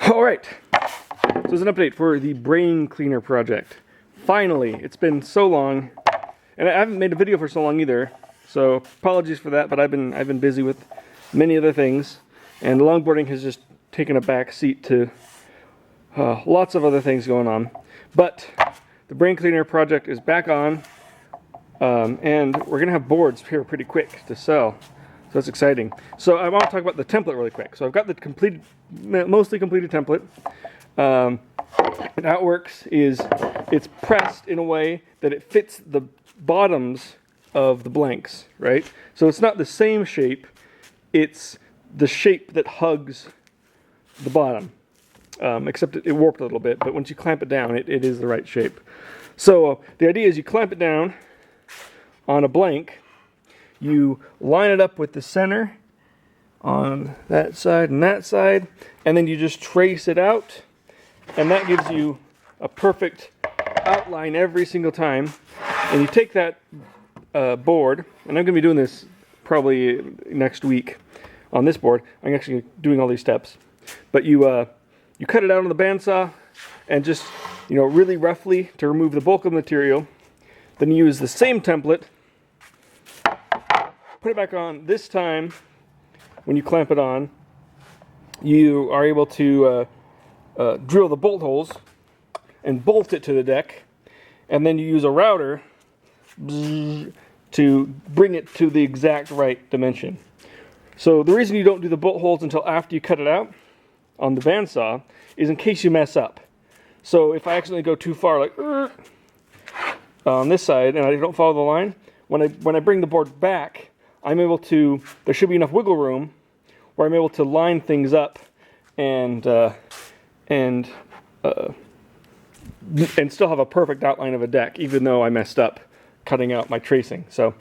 Alright, so there's an update for the Braincleaner project. Finally, it's been so long, and I haven't made a video for so long either, so apologies for that, but I've been busy with many other things, and longboarding has just taken a back seat to lots of other things going on. But the Braincleaner project is back on, and we're going to have boards here pretty quick to sell. So that's exciting. So I want to talk about the template really quick. So I've got the mostly completed template. And how it works is it's pressed in a way that it fits the bottoms of the blanks, right? So it's not the same shape, it's the shape that hugs the bottom. Except it warped a little bit, but once you clamp it down, it is the right shape. So the idea is you clamp it down on a blank, you line it up with the center on that side and then you just trace it out, and that gives you a perfect outline every single time. And you take that board, and I'm going to be doing this probably next week on this board. I'm actually doing all these steps. But you cut it out on the bandsaw, and just, really roughly to remove the bulk of the material. Then you use the same template, put it back on. This time, when you clamp it on, you are able to drill the bolt holes and bolt it to the deck, and then you use a router to bring it to the exact right dimension. So the reason you don't do the bolt holes until after you cut it out on the bandsaw is in case you mess up. So if I accidentally go too far, like on this side, and I don't follow the line, when I bring the board back, I'm able to, there should be enough wiggle room where I'm able to line things up and still have a perfect outline of a deck, even though I messed up cutting out my tracing. So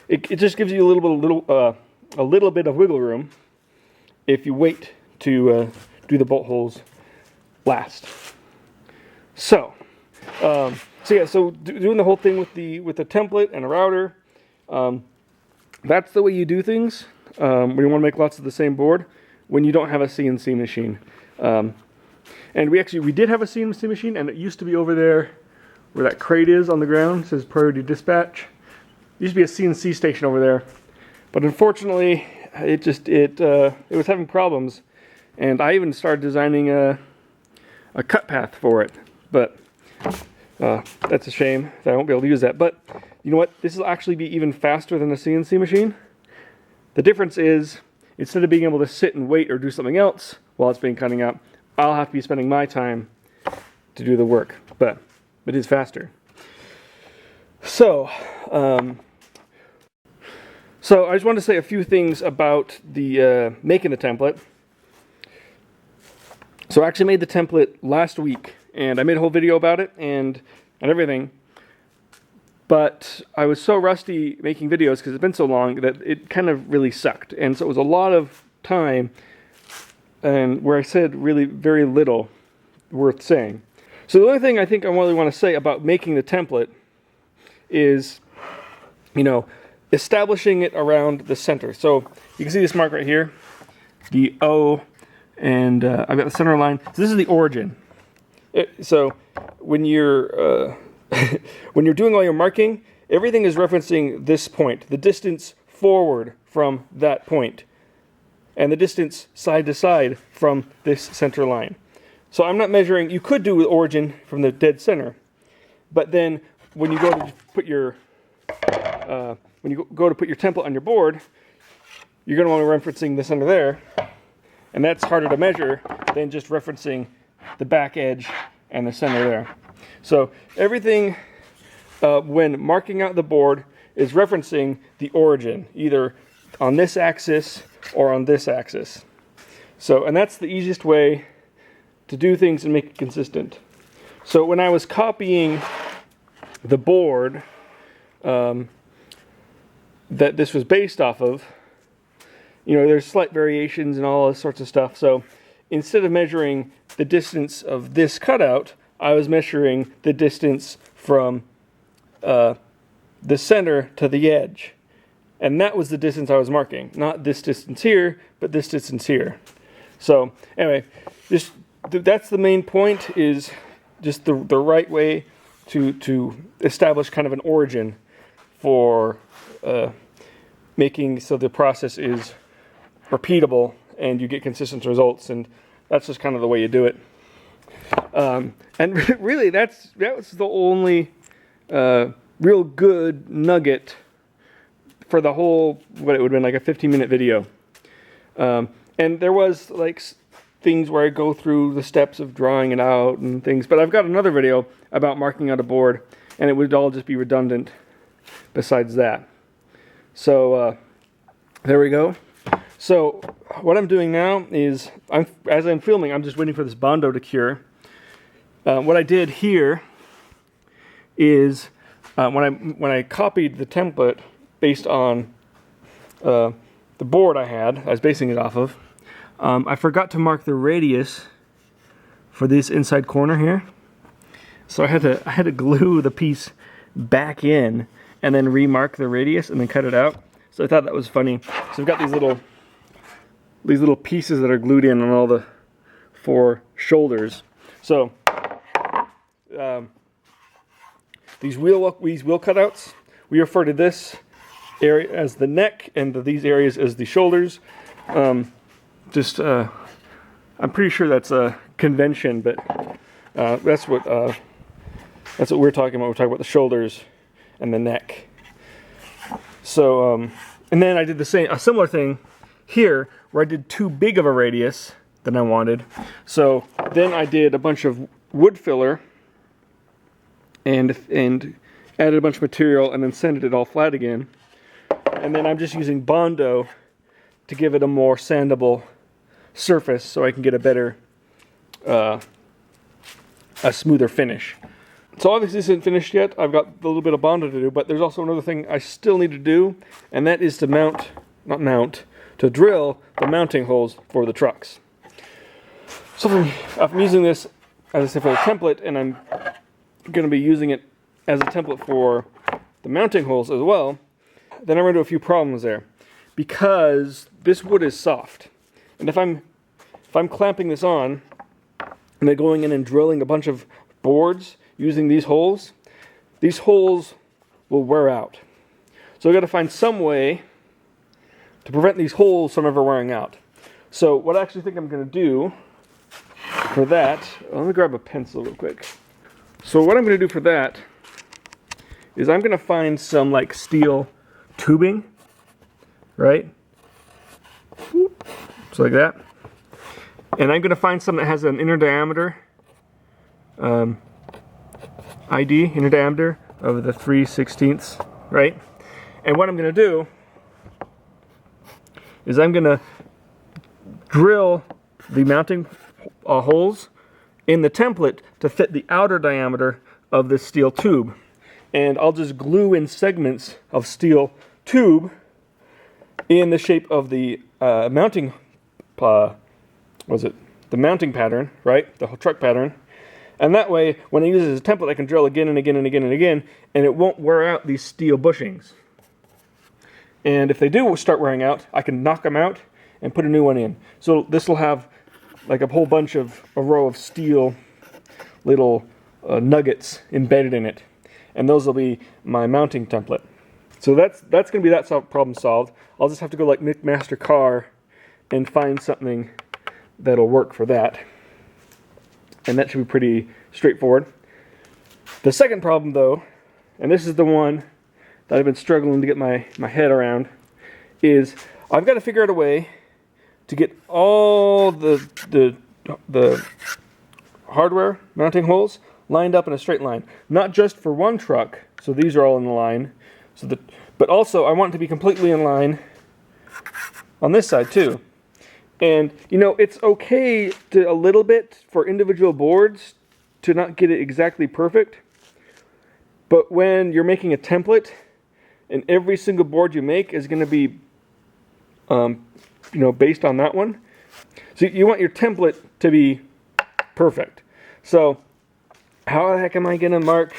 it just gives you a little bit of wiggle room if you wait to do the bolt holes last. So doing the whole thing with the template and a router, that's the way you do things when you want to make lots of the same board when you don't have a CNC machine. And we did have a CNC machine, and it used to be over there where that crate is on the ground. It says priority dispatch. There used to be a CNC station over there, but unfortunately it was having problems, and I even started designing a cut path for it, but that's a shame that I won't be able to use that. But you know what? This will actually be even faster than a CNC machine. The difference is, instead of being able to sit and wait or do something else while it's being cutting out, I'll have to be spending my time to do the work, but it is faster. So I just wanted to say a few things about the making the template. So I actually made the template last week, and I made a whole video about it and everything. But I was so rusty making videos because it's been so long that it kind of really sucked. And so it was a lot of time, and where I said really very little worth saying. So the only thing I think I really want to say about making the template is, establishing it around the center. So you can see this mark right here, the O, and I've got the center line. So this is the origin. So when you're when you're doing all your marking, everything is referencing this point, the distance forward from that point, and the distance side to side from this center line. So I'm not measuring. You could do origin from the dead center, but then when you go to put your template on your board, you're going to want to referencing the center there, and that's harder to measure than just referencing the back edge and the center there. So everything when marking out the board is referencing the origin, either on this axis or on this axis. So, and that's the easiest way to do things and make it consistent. So when I was copying the board that this was based off of, there's slight variations and all this sorts of stuff. So instead of measuring the distance of this cutout, I was measuring the distance from the center to the edge. And that was the distance I was marking. Not this distance here, but this distance here. So anyway, just that's the main point, is just the right way to establish kind of an origin for making so the process is repeatable and you get consistent results, and that's just kind of the way you do it. And really, that was the only real good nugget for the whole, what it would have been like a 15-minute video. And there was like things where I go through the steps of drawing it out and things, but I've got another video about marking out a board, and it would all just be redundant besides that. So there we go. So what I'm doing now is, as I'm filming, I'm just waiting for this Bondo to cure. What I did here is when I copied the template based on the board I was basing it off of, I forgot to mark the radius for this inside corner here. So I had to glue the piece back in and then remark the radius and then cut it out. So I thought that was funny. So I've got these little pieces that are glued in on all the 4 shoulders. So these wheel cutouts, we refer to this area as the neck and these areas as the shoulders. I'm pretty sure that's a convention, but that's what we're talking about. We're talking about the shoulders and the neck. So and then I did a similar thing here, where I did too big of a radius than I wanted. So then I did a bunch of wood filler and added a bunch of material and then sanded it all flat again. And then I'm just using Bondo to give it a more sandable surface so I can get a better, a smoother finish. So obviously this isn't finished yet. I've got a little bit of Bondo to do, but there's also another thing I still need to do, and that is to to drill the mounting holes for the trucks. So I'm using this, as I said, for a template, and I'm going to be using it as a template for the mounting holes as well. Then I run into a few problems there, because this wood is soft, and if I'm clamping this on and then going in and drilling a bunch of boards using these holes will wear out. So I've got to find some way to prevent these holes from ever wearing out. So what I actually think I'm going to do for that, let me grab a pencil real quick. So what I'm going to do for that is I'm going to find some like steel tubing, right? So like that. And I'm going to find some that has an inner diameter, inner diameter of the 3/16, right? And what I'm going to do is I'm going to drill the mounting holes in the template to fit the outer diameter of this steel tube. And I'll just glue in segments of steel tube in the shape of the mounting, the mounting pattern, right? The whole truck pattern. And that way, when I use it as a template, I can drill again and again and again and again, and it won't wear out these steel bushings. And if they do start wearing out, I can knock them out and put a new one in. So this will have like a whole bunch of a row of steel little nuggets embedded in it, and those will be my mounting template. So that's going to be that problem solved. I'll just have to go like Nick Master Car and find something that'll work for that, and that should be pretty straightforward. The second problem, though, and this is the one that I've been struggling to get my head around, is I've got to figure out a way to get all the hardware mounting holes lined up in a straight line, not just for one truck. So these are all in the line. But also I want it to be completely in line on this side too. And you know, it's okay to a little bit for individual boards to not get it exactly perfect. But when you're making a template, and every single board you make is going to be, based on that one. So you want your template to be perfect. So how the heck am I going to mark?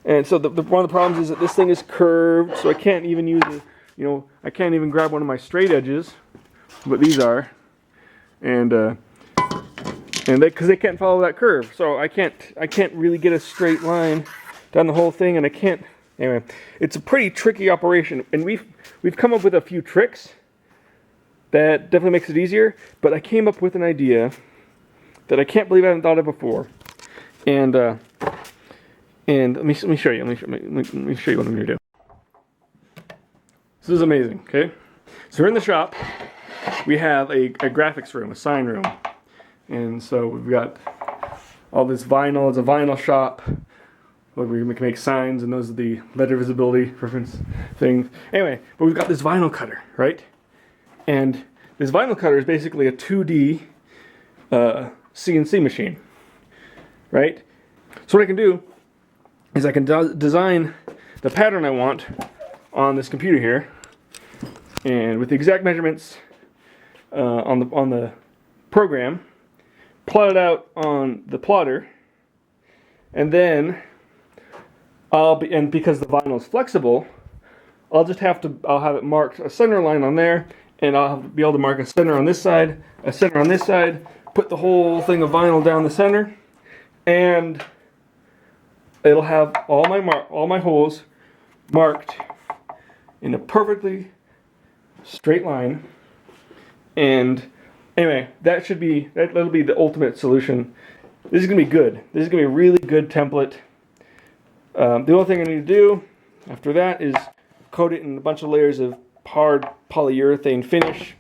And so one of the problems is that this thing is curved, so I can't even use it. I can't even grab one of my straight edges, what these are, and and because they can't follow that curve, so I can't really get a straight line down the whole thing, and I can't. Anyway, it's a pretty tricky operation, and we've come up with a few tricks that definitely makes it easier. But I came up with an idea that I can't believe I haven't thought of before, and let me show you. Let me show you what I'm gonna do. This is amazing. Okay, so we're in the shop. We have a graphics room, a sign room, and so we've got all this vinyl. It's a vinyl shop where we can make signs, and those are the letter visibility reference things. Anyway, but we've got this vinyl cutter, right? And this vinyl cutter is basically a 2D CNC machine, right? So what I can do is I can design the pattern I want on this computer here, and with the exact measurements on the program, plot it out on the plotter, and then and because the vinyl is flexible, I'll have it marked a center line on there, and I'll be able to mark a center on this side, a center on this side, put the whole thing of vinyl down the center, and it'll have all my holes marked in a perfectly straight line. And anyway, that'll be the ultimate solution. This is gonna be good. This is gonna be a really good template. The only thing I need to do after that is coat it in a bunch of layers of hard polyurethane finish,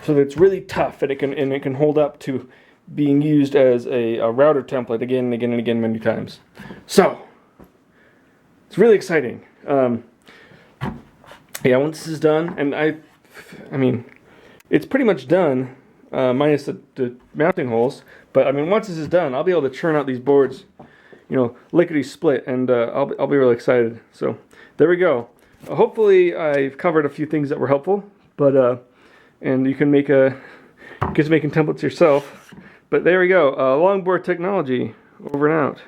so that it's really tough and it can hold up to being used as a router template again and again and again many times. So it's really exciting. Yeah, once this is done, and I mean, it's pretty much done, minus the mounting holes. But I mean, once this is done, I'll be able to churn out these boards, you know, lickety split, and I'll be really excited. So there we go. Hopefully I've covered a few things that were helpful, but and you can making templates yourself. But there we go. Longboard technology, over and out.